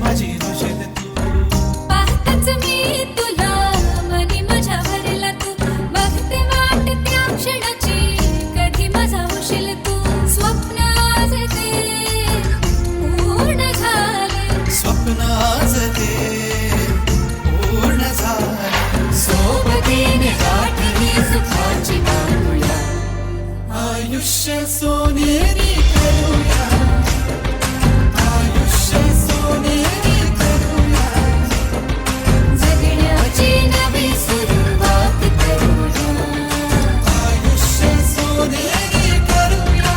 माझी होशील तू. पाहताच मी तुला मनी माझ्या भरला तू. बघते वाट त्या क्षणाची कधी माझा होशील तू. स्वप्न आज ते पूर्ण झाले. स्वप्न आज ते पूर्ण झाले. सोबतीने गाठली सुखाची बांधूया. आयुष्य सोनेरी करूया. आयुष्य सोनेरी करूया. जगण्याची नवी सुरुवात करूया. आयुष्य सोनेरी करूया.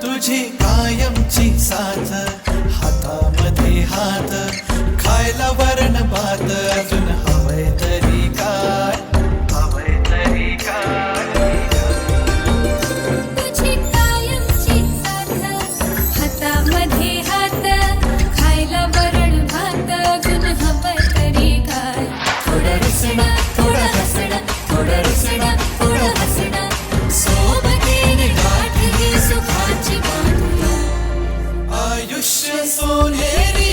तुझी कायमची साथ हातामध्ये हात. खायला वरण भात अजून हवंय तरी काय. हवंय तरी काय. तुझी कायमची साथ हातामध्ये हात. खायला वरण भात अजून हवं तरी काय. थोडं रुसणं थोडं हसणं. थोडं रुसणं थोडं हसणं. सोबतीने गाठली सुखाची बांधूया. आयुष्य सोनेरी